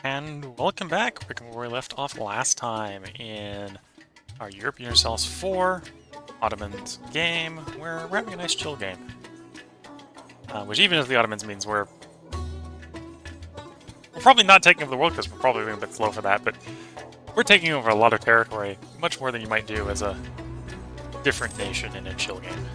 And welcome back. We're where we left off last time in our Europa Universalis 4 Ottomans game, where we're having a nice chill game. Which even as the Ottomans means we're probably not taking over the world because we're probably being a bit slow for that, but we're taking over a lot of territory, much more than you might do as a different nation in a chill game.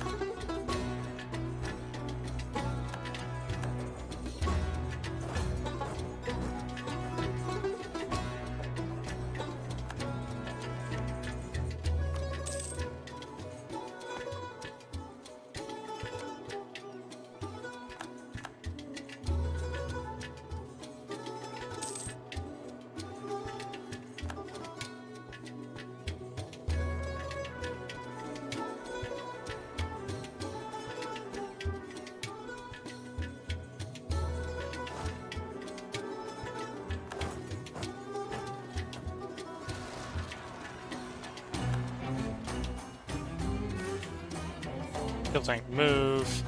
Kill tank move.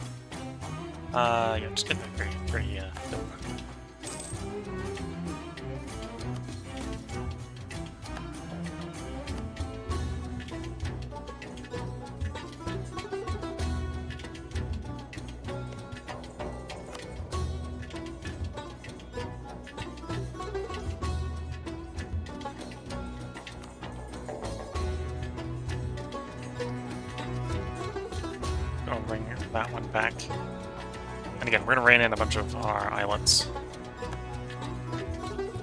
Yeah, just get that pretty I'll bring that one back. And again, we're going to rain in a bunch of our islets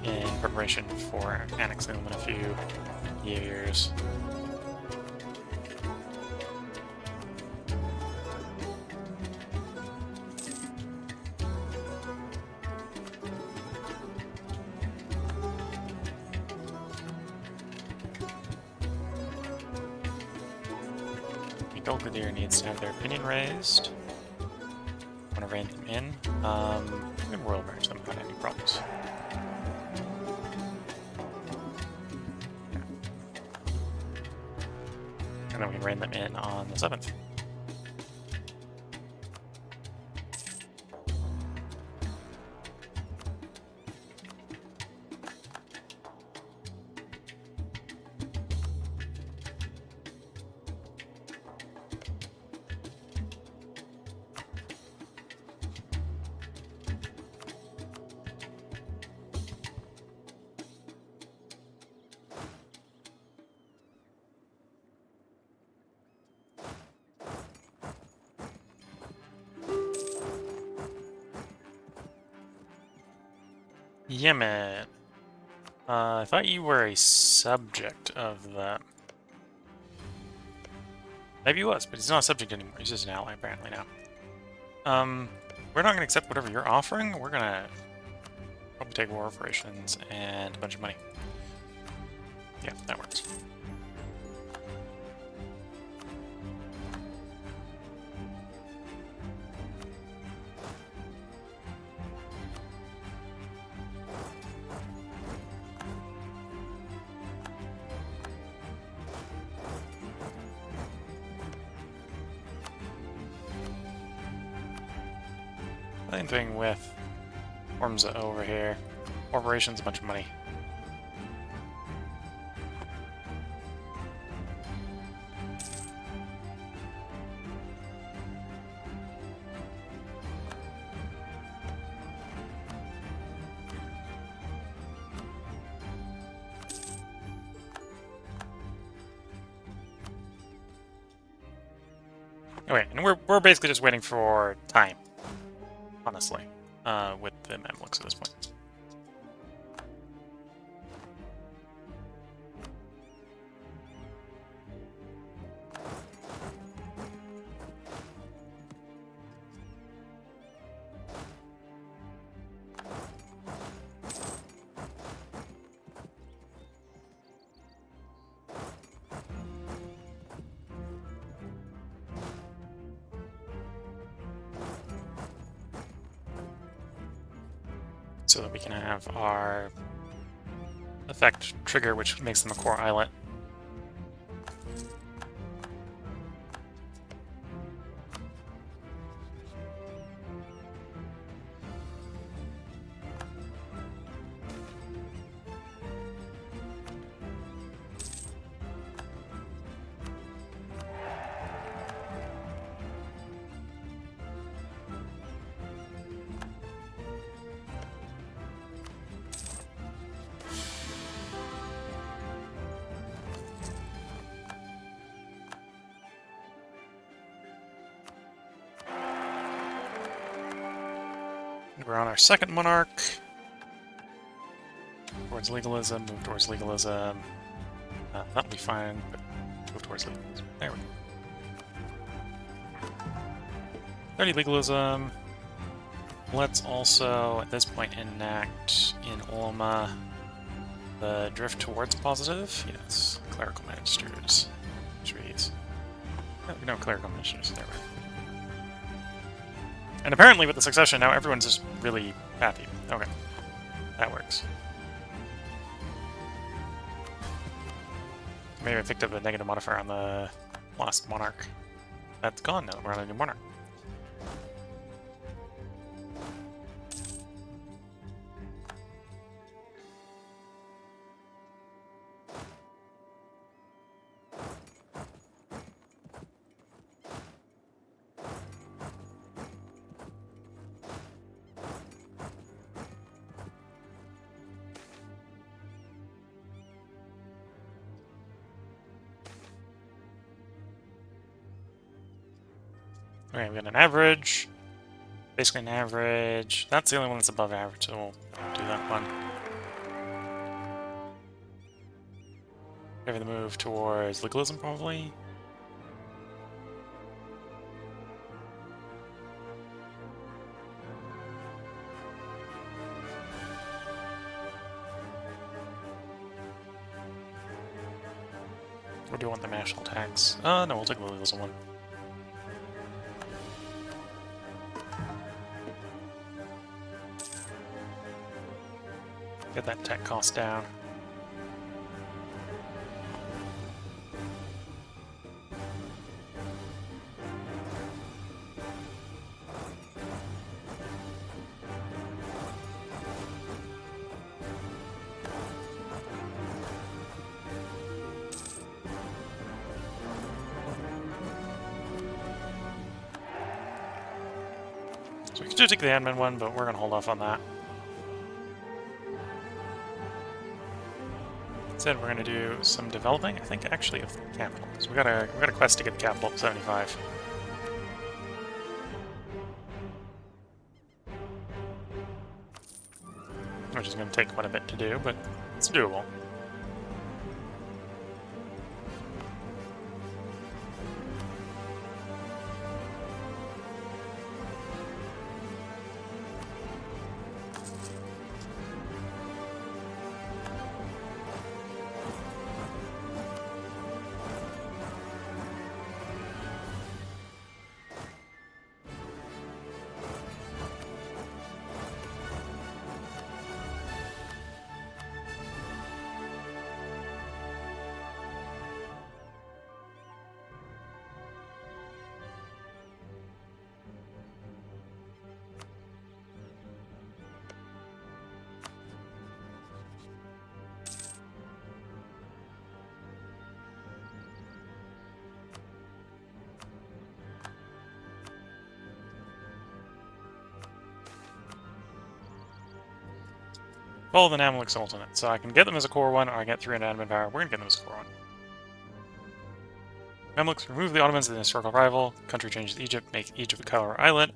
in preparation for annexing them in a few years. Belvedere needs to have their opinion raised. I want to rein them in. We can royal marriage them without any problems. And then we can rein them in on the 7th. Yemen. I thought you were a subject of that. Maybe he was, but he's not a subject anymore. He's just an ally apparently now. We're not going to accept whatever you're offering. We're going to probably take war reparations and a bunch of money. Yeah, that works. Same thing with Ormza over here. Corporations, a bunch of money. Okay, and we're basically just waiting for time. Honestly, with the Mamelukes at this point. So that we can have our effect trigger, which makes them a core islet. We're on our second monarch. Towards legalism, move towards legalism. That'll be fine, but move towards legalism. There we go. 30 legalism. Let's also, at this point, enact in Ulma the drift towards positive. Yes, clerical ministers. Trees. No clerical ministers. There we go. And apparently with the succession now, everyone's just really happy. Okay. That works. Maybe I picked up a negative modifier on the last monarch. That's gone now that we're on a new monarch. Okay, we got an average. Basically an average. That's the only one that's above average, so we'll do that one. Maybe the move towards legalism, probably. Or do you want the national tax? No, we'll take the legalism one. Get that tech cost down. So we could just take the admin one, but we're gonna hold off on that. Instead, we're gonna do some developing. I think actually of the capital, because we got a quest to get the capital up to 75. Which is gonna take quite a bit to do, but it's doable. Follow the Mamelukes alternate, so I can get them as a core one, or I get 3 in admin power. We're gonna get them as a core one. Mamelukes remove the Ottomans as an historical rival. Country changes Egypt, make Egypt a color islet.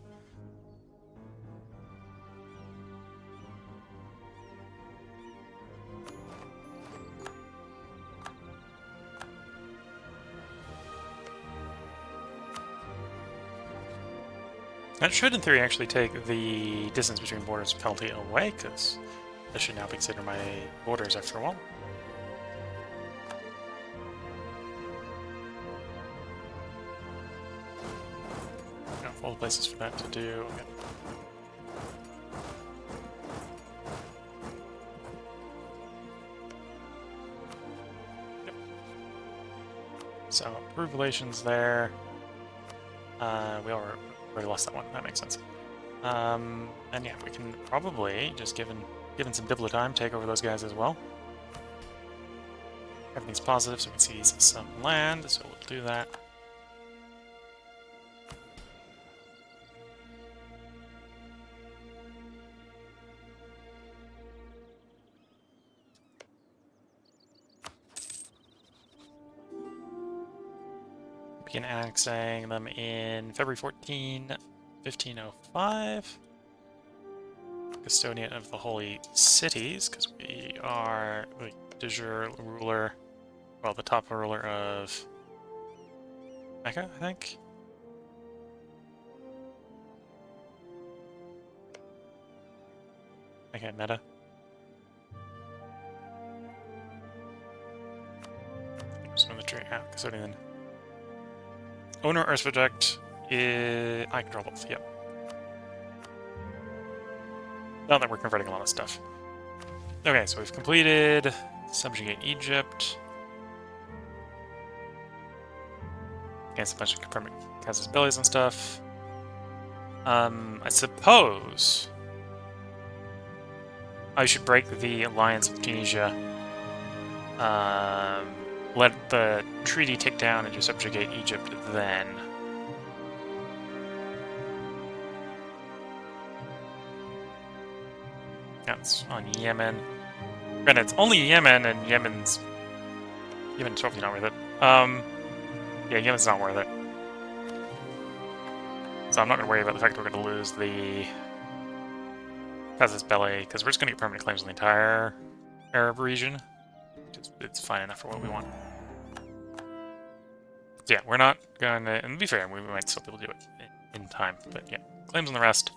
That should, in theory, actually take the distance between borders penalty away, because that should now be considered my borders after a while. Got all the places for that to do. Okay. Yep. So, improved relations there. We already lost that one. That makes sense. And yeah, we can probably, just given some Dibla time, take over those guys as well. Everything's positive, so we can seize some land, so we'll do that. Begin annexing them in February 14, 1505. custodian of the holy cities, because we are the de jure ruler, well, the top ruler of Mecca, I think. Okay, meta. Military custodian. Owner Earth Project is... I control both, yep. Now that we're converting a lot of stuff. Okay, so we've completed subjugate Egypt. Against a bunch of confirming casus bellis and stuff. I suppose I should break the alliance with Tunisia. Let the treaty take down and just subjugate Egypt then. That's on Yemen. Granted, it's only Yemen, and Yemen's totally not worth it. Yeah, Yemen's not worth it. So I'm not going to worry about the fact that we're going to lose the casus belli, because we're just going to get permanent claims on the entire Arab region. It's fine enough for what we want. So yeah, we're not gonna, and to be fair, we might still be able to do it in time, but yeah, claims on the rest.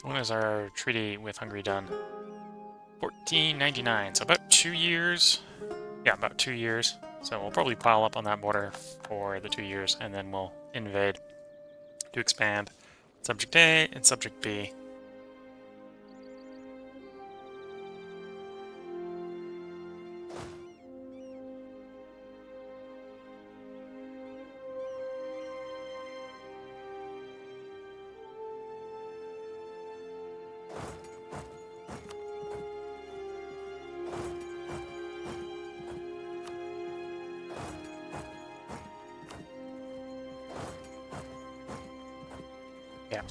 When is our treaty with Hungary done? 1499, so about 2 years. Yeah, about 2 years. So we'll probably pile up on that border for the 2 years, and then we'll invade to expand Subject A and Subject B. Yeah.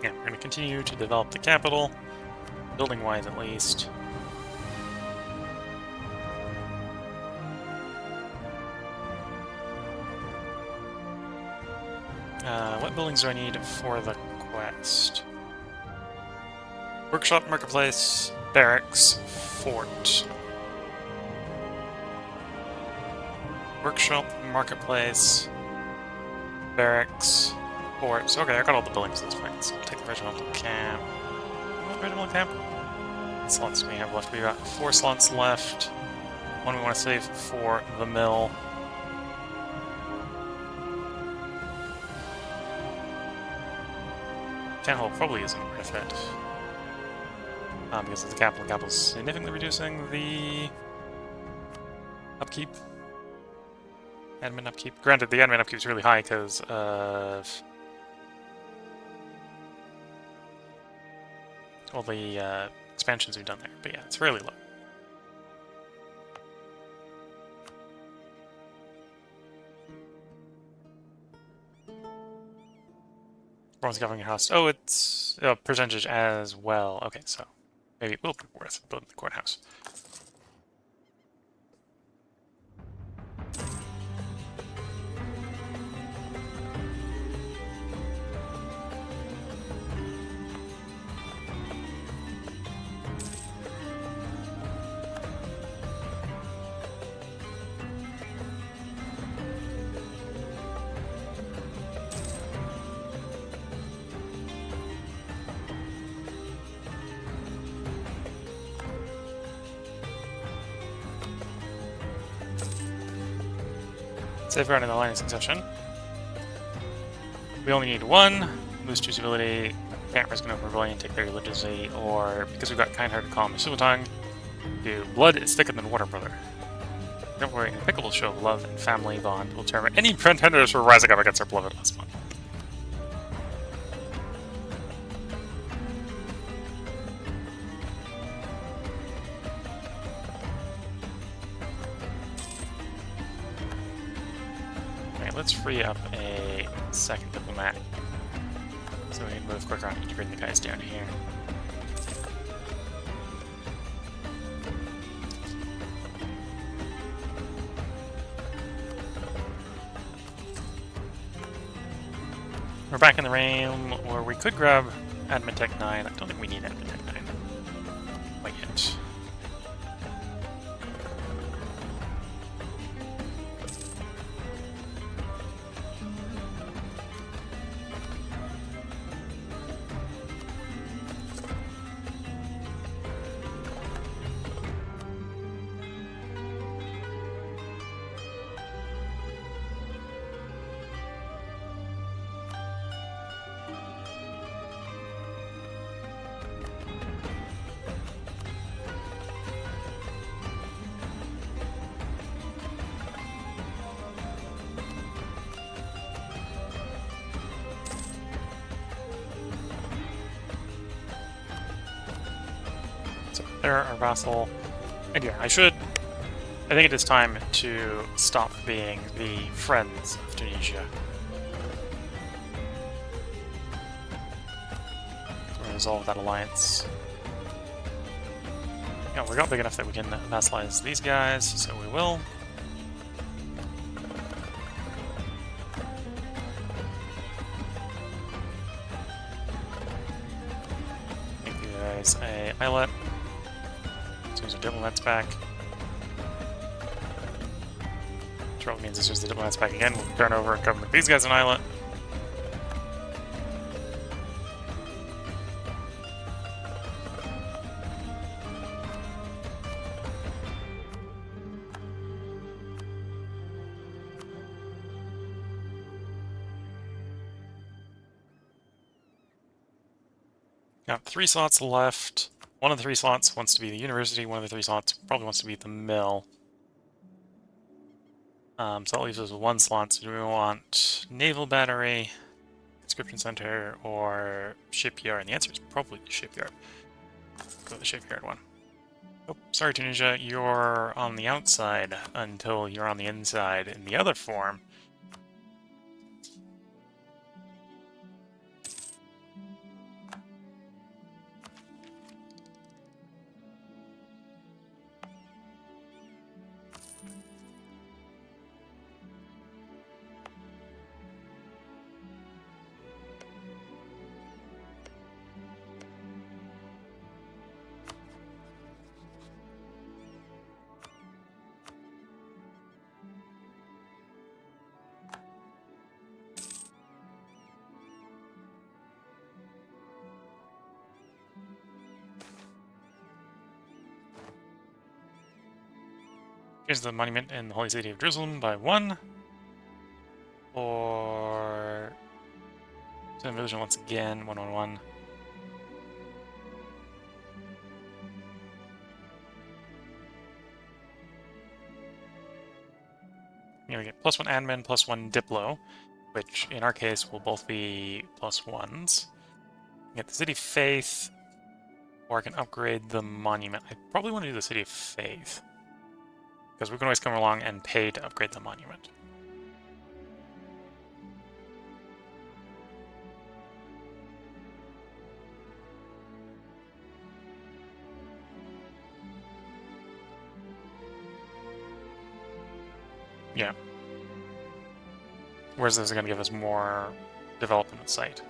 Yeah, we're going to continue to develop the capital, building-wise at least. What buildings do I need for the quest? Workshop, marketplace, barracks, fort. Workshop, marketplace, barracks, fort. So, okay, I got all the buildings at this point. So we'll take the regimental camp. What regimental camp? How many slots do we have left? We got 4 slots left. One we want to save for the mill. Town hall probably isn't worth it. Because of the capital. Capital's significantly reducing the upkeep. Admin upkeep. Granted, the admin upkeep is really high because of all the expansions we've done there. But yeah, it's really low. Bronze governing house. Oh, it's a percentage as well. Okay, so maybe it will be worth building the courthouse. Safeguarding the line of succession. We only need 1. Lose 2 civility. Can't risk an open rebellion, take their legitimacy, or because we've got kind-hearted calm and Subaltang, do blood is thicker than water, brother. Therefore, an impeccable show of love and family bond will determine any pretenders for rising up against our beloved last month. free up a second diplomat. So we can move quicker on to bring the guys down here. We're back in the realm where we could grab Admin Tech 9. I don't think we need Admin Tech 9 quite yet. They're our vassal. And yeah, I think it is time to stop being the friends of Tunisia. So we're resolve that alliance. Yeah, we got big enough that we can vassalize these guys, so we will. Make you guys a islet. As soon as our diplomat's back. Which means as soon as the diplomat's back again, we'll turn over and come with these guys an islet. Got 3 slots left. One of the 3 slots wants to be the university, one of the 3 slots probably wants to be the mill. So that leaves us with 1 slot. So do we want naval battery, conscription center, or shipyard? And the answer is probably the shipyard. Go with the shipyard one. Oh, sorry Tunisia, you're on the outside until you're on the inside in the other form. Here's the monument in the Holy City of Jerusalem by 1. Or Sin Religion once again, 111. Here we get +1 admin, +1 diplo, which in our case will both be +1s. Get the City of Faith, or I can upgrade the monument. I probably want to do the City of Faith, because we can always come along and pay to upgrade the monument. Yeah. Whereas this is going to give us more development of site.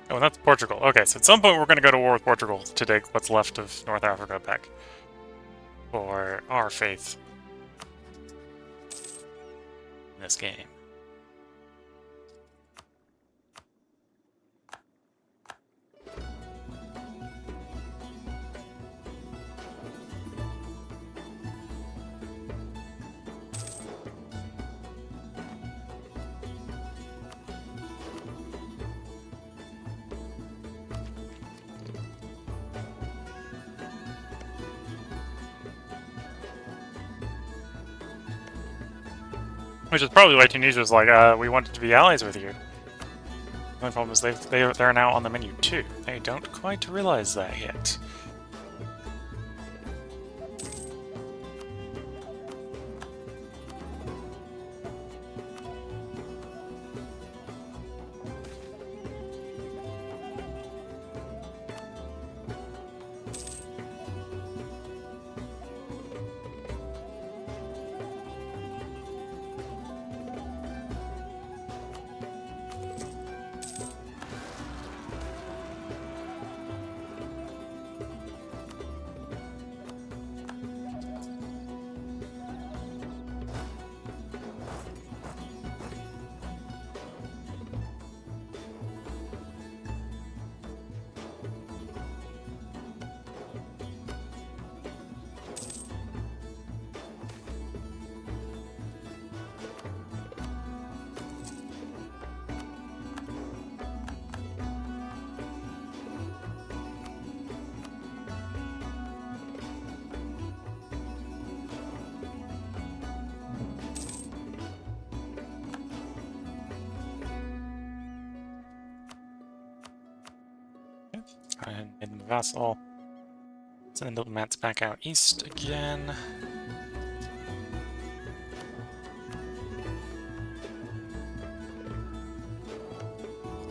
Oh, and that's Portugal. Okay, so at some point we're going to go to war with Portugal to take what's left of North Africa back for our faith in this game. Which is probably why Tunisia's like, we wanted to be allies with you. The only problem is they're now on the menu too. They don't quite realize that yet. Go ahead and make them a vassal. Send the diplomats back out east again.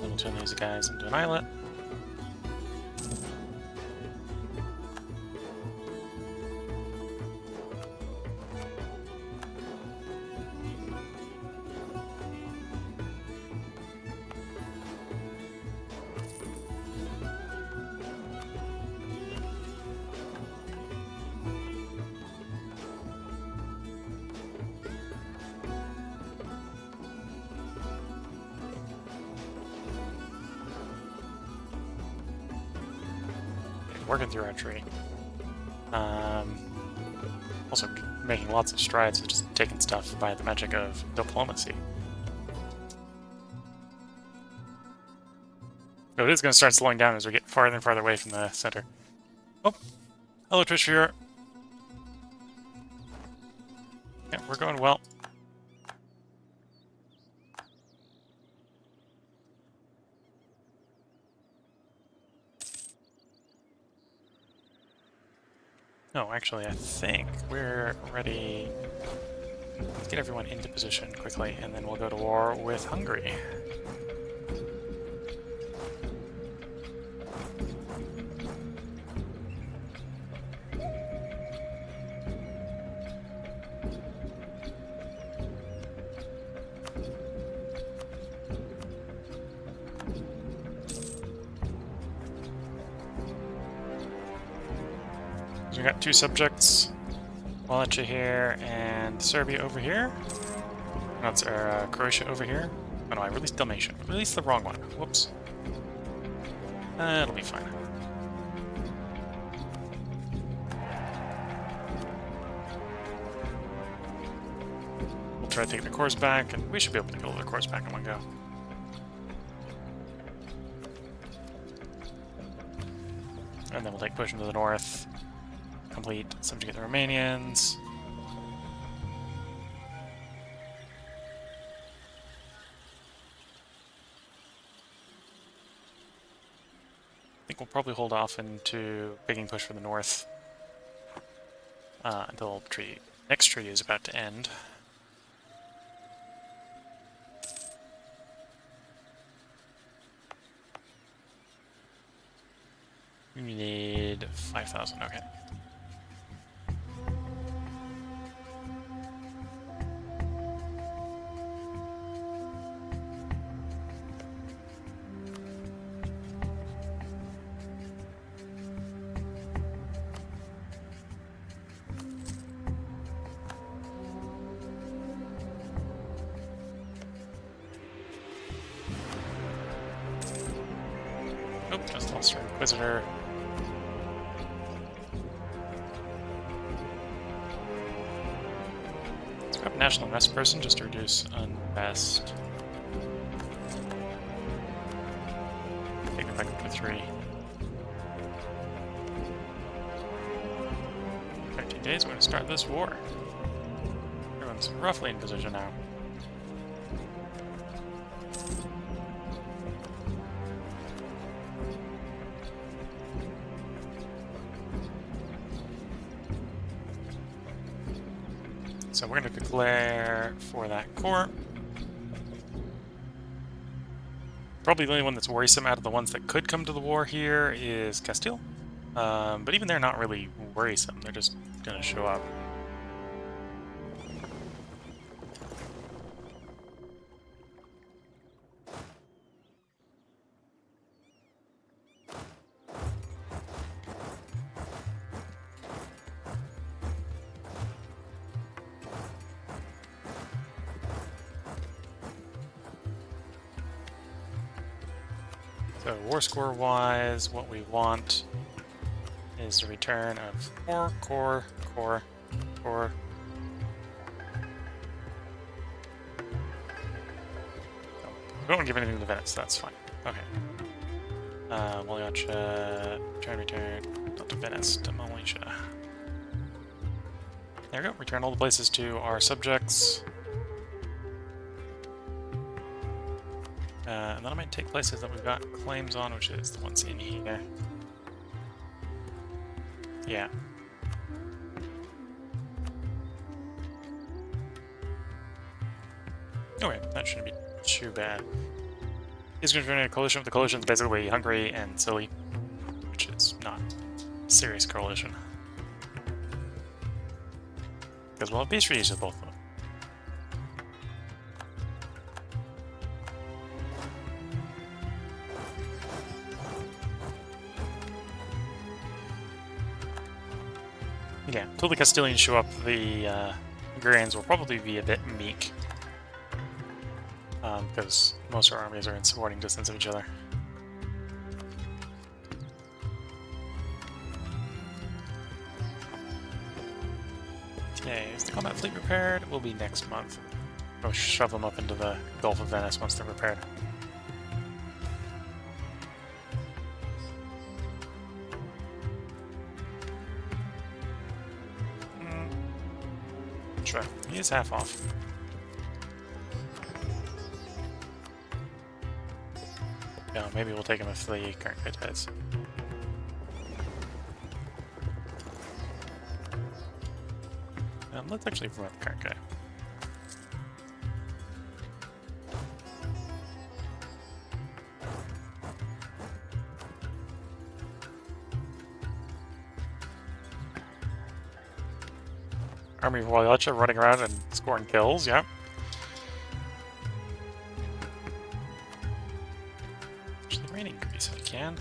Then we'll turn these guys into an islet. Working through our tree. Also making lots of strides with just taking stuff by the magic of diplomacy. But it is going to start slowing down as we get farther and farther away from the center. Oh, hello Trish here. Yeah, we're going well. No, actually, I think we're ready. Let's get everyone into position quickly, and then we'll go to war with Hungary. We got two subjects, Wallachia here and Serbia over here. No, it's Croatia over here. Oh no, I released Dalmatian. I released the wrong one. Whoops. It'll be fine. We'll try to take the cores back, and we should be able to get all the cores back in one go. And then we'll take push into the north. Complete subjugate the Romanians. I think we'll probably hold off into beginning push for the north until next treaty is about to end. We need 5,000, okay. Nope, just lost our Inquisitor. Let's grab a National Unrest person just to reduce unrest. Take it back up to 3. 13 days, we're going to start this war. Everyone's roughly in position now. So we're going to declare for that core. Probably the only one that's worrisome out of the ones that could come to the war here is Castile. But even they're not really worrisome. They're just going to show up. So war score wise, what we want is a return of core. We don't give anything to Venice, that's fine. Okay. Waliacha, return, not to Venice, to Malaysia. There we go, return all the places to our subjects. And then I might take places that we've got claims on, which is the ones in here. Yeah. Okay, that shouldn't be too bad. He's going to join a coalition with the coalitions, basically Hungary and Sicily, which is not a serious coalition. Because we'll have peace treaties with both of them. Yeah, until the Castilians show up, the Hungarians will probably be a bit meek. Because most of our armies are in supporting distance of each other. Okay, is the combat fleet repaired? It will be next month. We'll shove them up into the Gulf of Venice once they're repaired. Sure, he is half off. No, maybe we'll take him if the current guy dies. Let's actually promote the current guy. Army of Waliacha running around and scoring kills, yeah. Actually, rain increase if we can.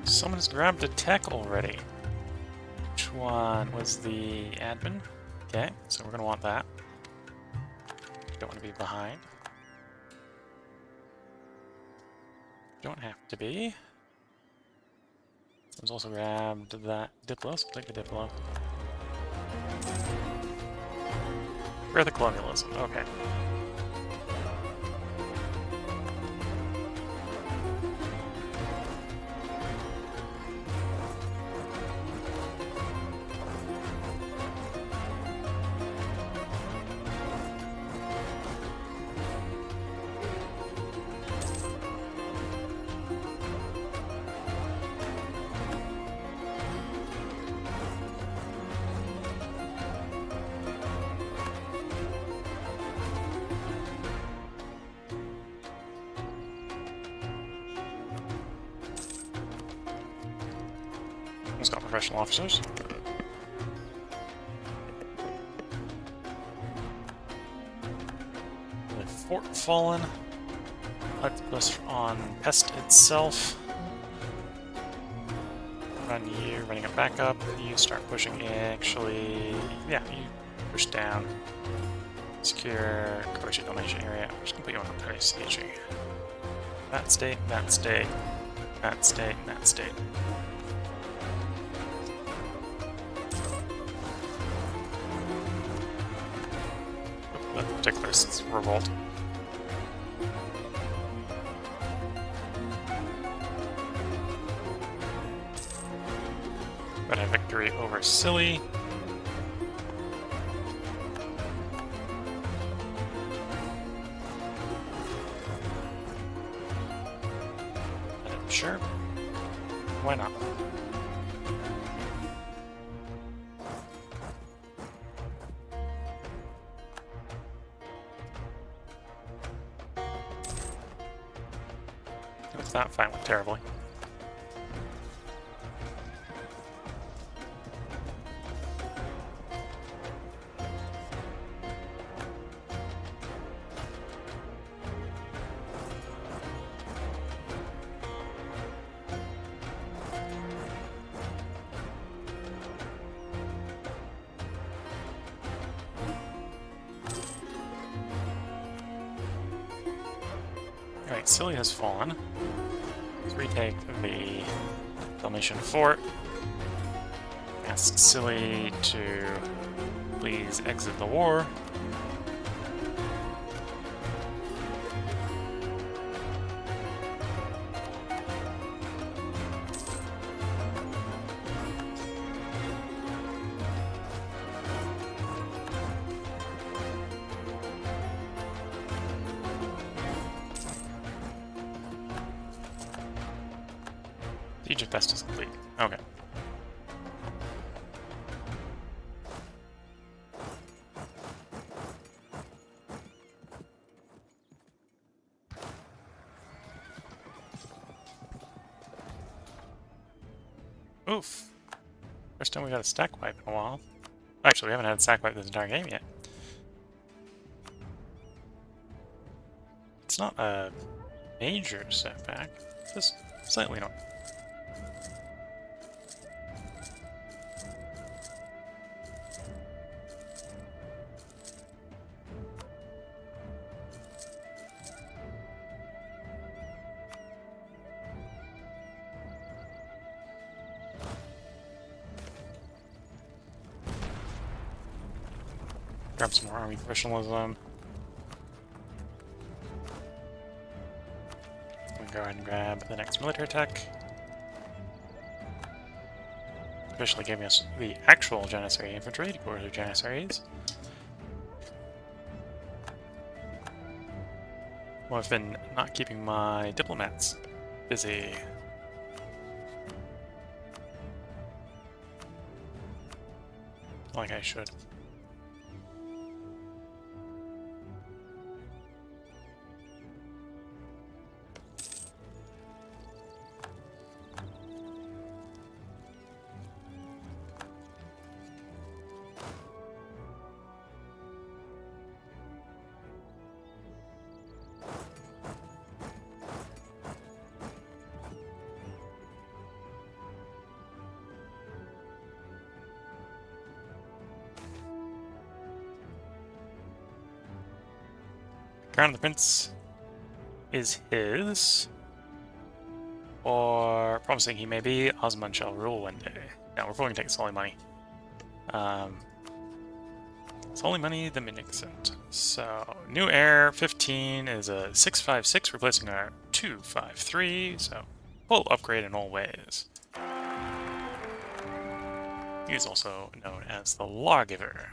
Someone has grabbed a tech already. Which one was the admin? Okay, so we're going to want that. Don't want to be behind. Don't have to be. Someone's also grabbed that Diplo, so we'll take the Diplo. We're the colonialism, okay. It's got professional officers. The fort fallen. Let's push on Pest itself. Run you, running it back up. You start pushing actually. Yeah, you push down. Secure Croatia domination area. I'm just gonna put you on the sieging. That state, that state. that state, and that state. That particular revolt. Got a victory over Silly. Sure. Why not? It's not fine with terribly. Alright, Silly has fallen. Let's retake the Dalmatian fort. Ask Silly to please exit the war. Siege of Pest is complete. Okay. Oof. First time we got a stack wipe in a while. Actually, we haven't had a stack wipe this entire game yet. It's not a major setback. It's just slightly annoying. Grab some more army professionalism. We go ahead and grab the next military tech. Officially giving us the actual Janissary infantry to go to Janissaries. Well, I've been not keeping my diplomats busy. Like I should. Crown of the Prince is his, or promising he may be, Osman shall rule one day. Now we're going to take Solly money. Solly money, the Magnificent. So, new heir, 15 is a 656, replacing our 253, so full upgrade in all ways. He is also known as the Lawgiver.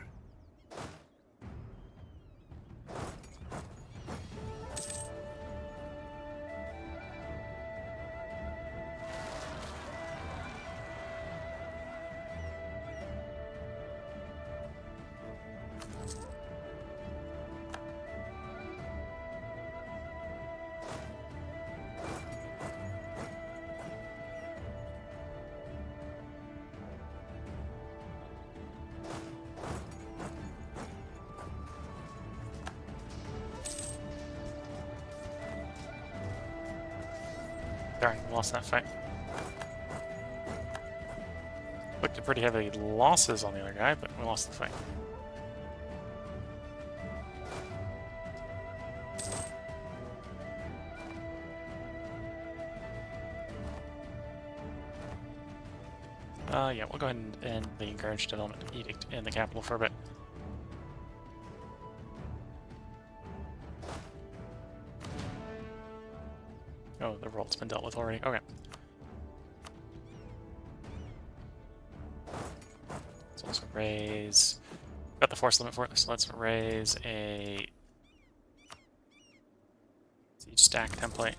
Darn, we lost that fight. Looked at pretty heavy losses on the other guy, but we lost the fight. Yeah, we'll go ahead and end the Encourage Development Edict in the capital for a bit. Oh, the roll's been dealt with already. Okay. Let's also raise... Got the force limit for it, so let's raise a siege stack template.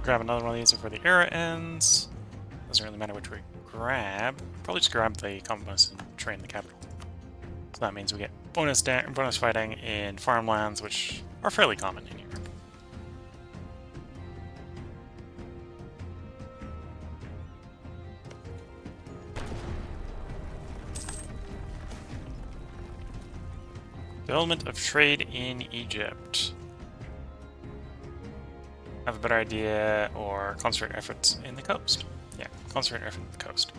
Grab another one of these before the era ends. Doesn't really matter which we grab. Probably just grab the compass and train the capital. So that means we get bonus fighting in farmlands, which are fairly common in Europe. Development of trade in Egypt. Have a better idea, or concentrate efforts in the coast. Yeah, concentrate effort in the coast.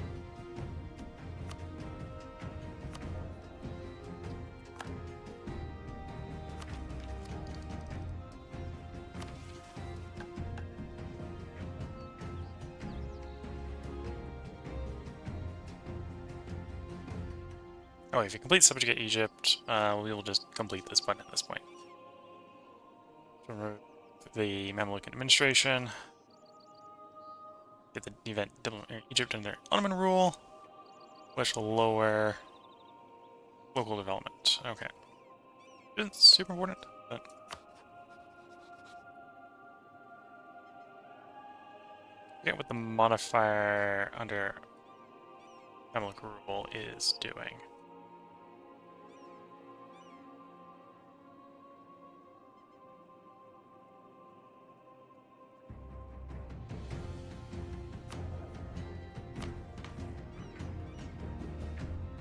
Oh, if you complete subjugate Egypt, we will just complete this button at this point. Remove the Mameluke administration. Get the event Egypt under Ottoman rule, which will lower local development. Okay. It's super important, but I forget what the modifier under Mameluke rule is doing.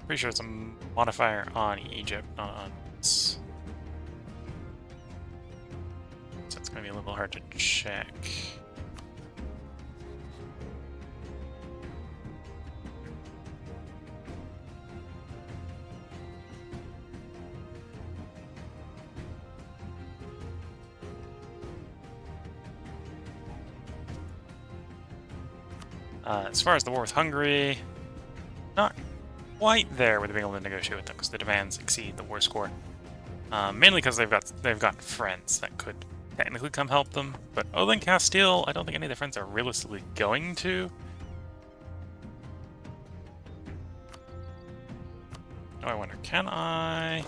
Pretty sure it's a modifier on Egypt, not on us. So it's going to be a little hard to check. As far as the war with Hungary, not quite there with being able to negotiate with them because the demands exceed the war score. Mainly because they've got friends that could technically come help them, but other than Castile, I don't think any of their friends are realistically going to. Oh, I wonder, can I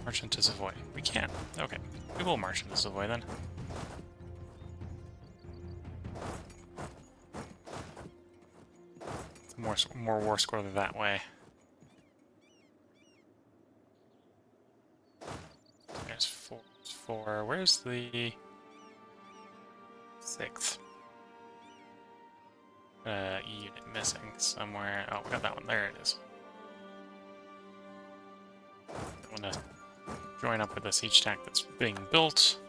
march into Savoy? We can. Okay, we will march into Savoy then. More war score that way. There's four. Where's the 6th unit missing somewhere? Oh, we got that one. There it is. I want to join up with the siege stack that's being built.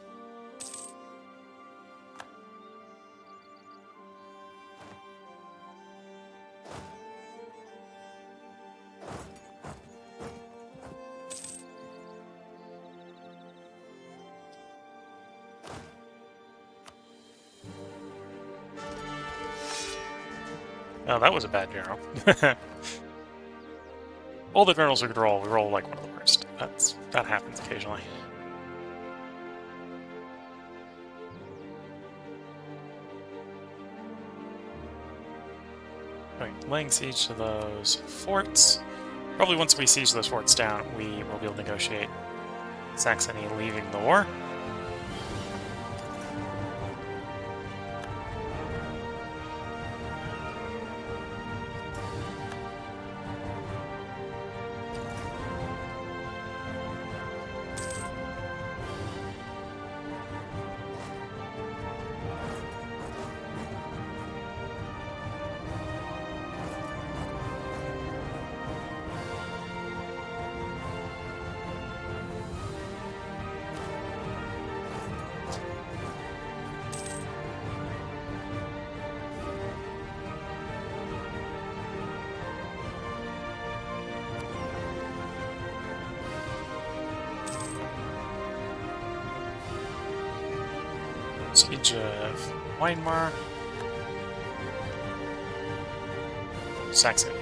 Oh, that was a bad general. All the generals we could roll, we roll like one of the worst. That happens occasionally. Okay, laying siege to those forts. Probably once we siege those forts down, we will be able to negotiate Saxony leaving the war. Siege of Weimar. Saxony.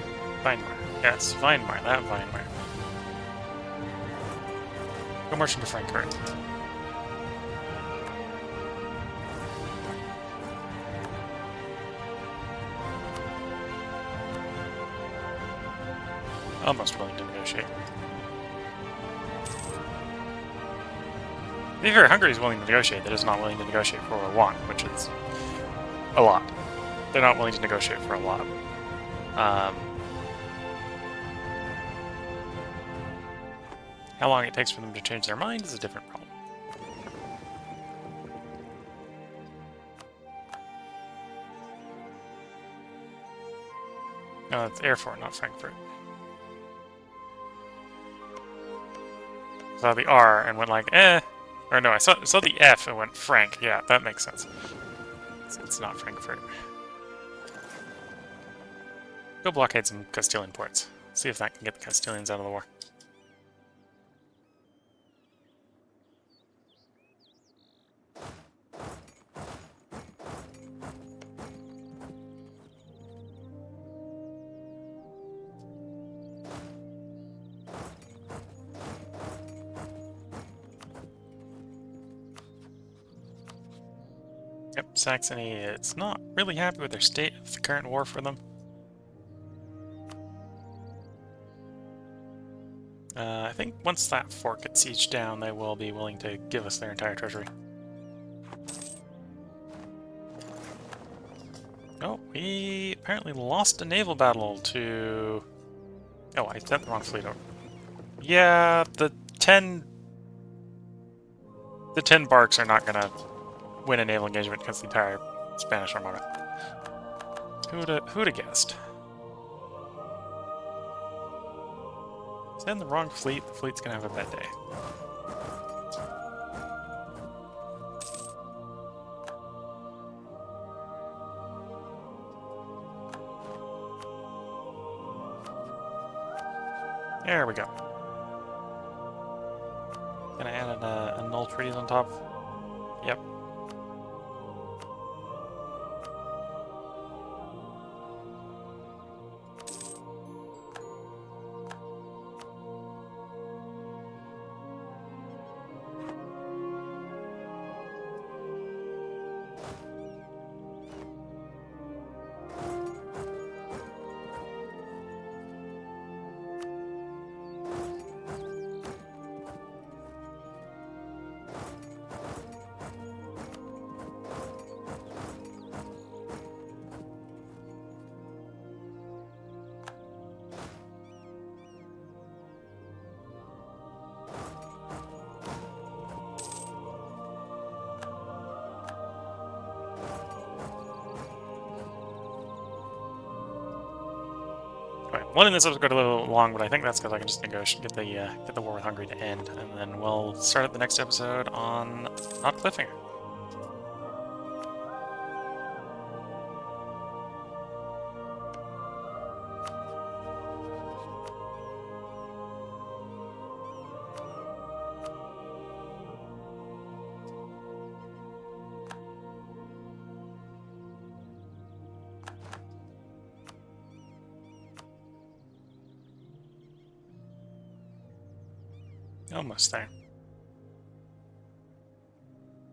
Weimar. Yes, Weimar. That Weimar. Go march into Frankfurt. Almost willing to negotiate. To be fair, Hungary is willing to negotiate. They're just not willing to negotiate for what we want, which is a lot. They're not willing to negotiate for a lot. How long it takes for them to change their mind is a different problem. No, it's Erfurt, not Frankfurt. Saw the R and went like, eh. Or no, I saw the F and went Frank. Yeah, that makes sense. It's not Frankfurt. Go blockade some Castilian ports. See if that can get the Castilians out of the war. Yep, Saxony, it's not really happy with their state of the current war for them. I think once that fort gets sieged down, they will be willing to give us their entire treasury. Oh, we apparently lost a naval battle to... Oh, I sent the wrong fleet over. Yeah, the 10 barks are not gonna win a naval engagement against the entire Spanish Armada. Who'd have guessed? Send the wrong fleet, the fleet's gonna have a bad day. There we go. Gonna add a null treaties on top. Yep. One in this episode got a little long, but I think that's because I can just negotiate, get the war with Hungary to end, and then we'll start at the next episode on not cliffhanger. Almost there.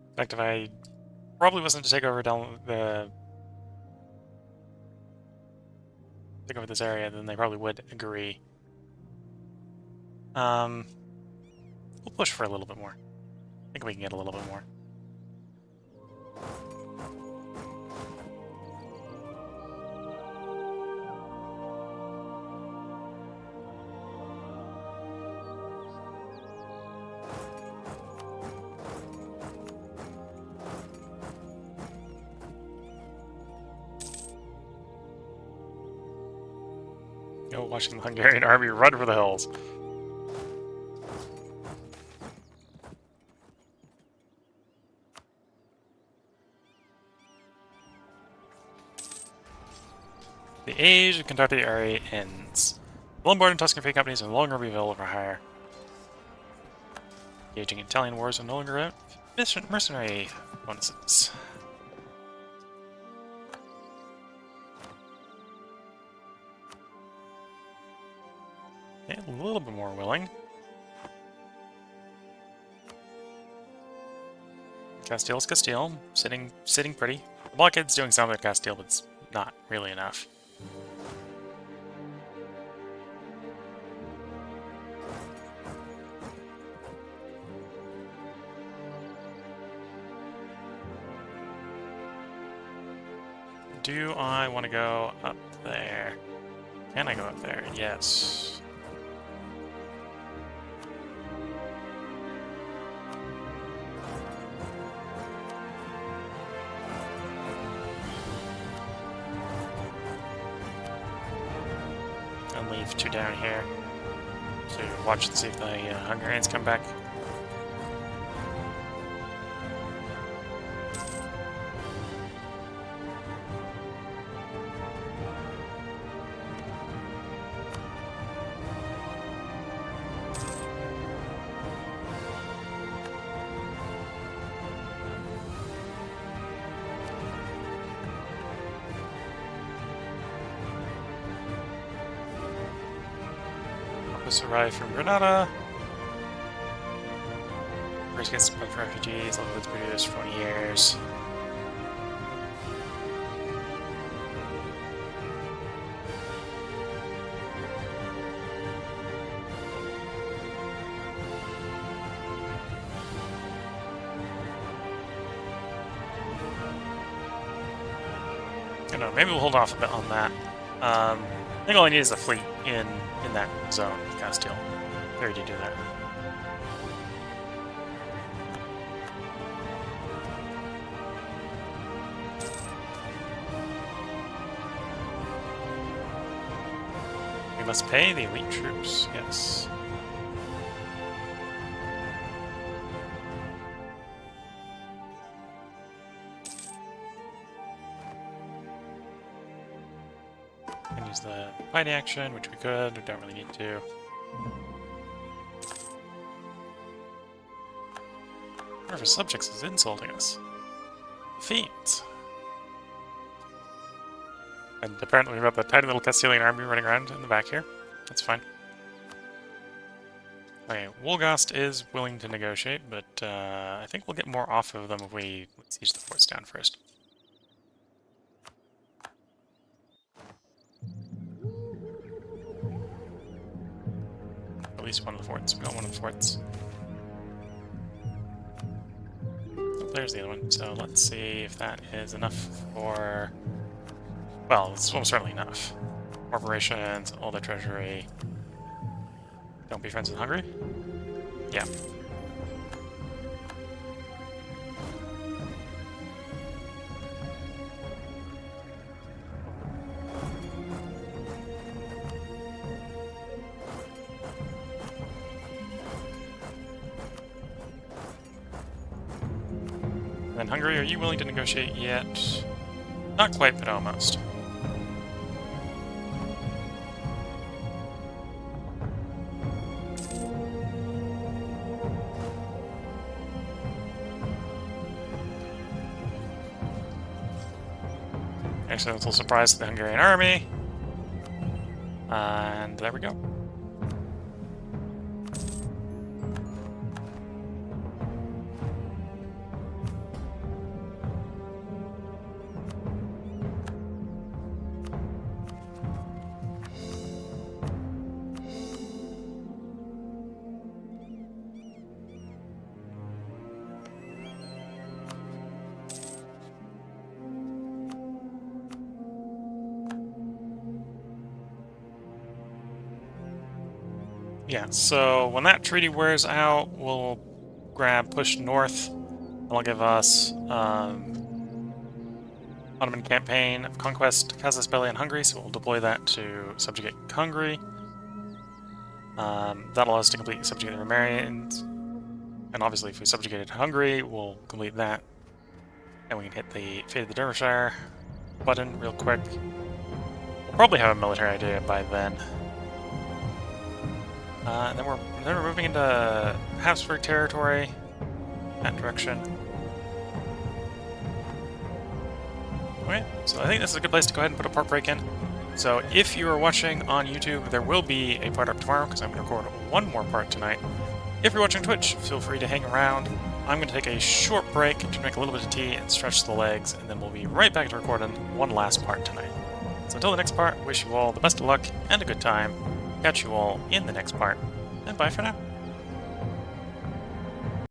In fact, if I probably wasn't to take over this area, then they probably would agree. We'll push for a little bit more. I think we can get a little bit more. Watching the Hungarian army run for the hills. The age of conducted area ends. The Lombard and Tuscan freight companies are no longer available for hire. Engaging Italian wars are no longer Mercenary bonuses. Okay, a little bit more willing. Castile's Castile, sitting pretty. The blockade's doing something with Castile, but it's not really enough. Do I want to go up there? Can I go up there? Yes. And leave 2 down here to watch and see if the Hungarians come back. Arrived from Granada. First gets supplied for refugees, all goods produced for 20 years. I don't know, maybe we'll hold off a bit on that. I think all I need is a fleet in that zone with Castile. They already do that. We must pay the elite troops, yes. And use the fighting action, which we could, we don't really need to. One of our subjects is insulting us. Fiends. And apparently we've got the tiny little Castilian army running around in the back here. That's fine. Okay, Wolgast is willing to negotiate, but I think we'll get more off of them if we siege the forts down first. At least one of the forts. We got one of the forts. Oh, there's the other one. So let's see if that is enough for... Well, it's almost certainly enough. Corporations, all the treasury. Don't be friends with Hungary? Yeah. And Hungary, are you willing to negotiate yet? Not quite, but almost. Accidental surprise to the Hungarian army. And there we go. Yeah, so when that treaty wears out, we'll push north. That'll give us Ottoman campaign of conquest, Casus Belli in Hungary, so we'll deploy that to subjugate Hungary. That'll allow us to complete subjugate the Romanians. And obviously if we subjugated Hungary, we'll complete that. And we can hit the Fate of the Derbyshire button real quick. We'll probably have a military idea by then. And then we're moving into Habsburg territory. that direction. Okay, so I think this is a good place to go ahead and put a part break in. So if you are watching on YouTube, there will be a part up tomorrow, because I'm going to record one more part tonight. If you're watching Twitch, feel free to hang around. I'm going to take a short break to make a little bit of tea and stretch the legs, and then we'll be right back to recording one last part tonight. So until the next part, wish you all the best of luck and a good time. Catch you all in the next part, and bye for now.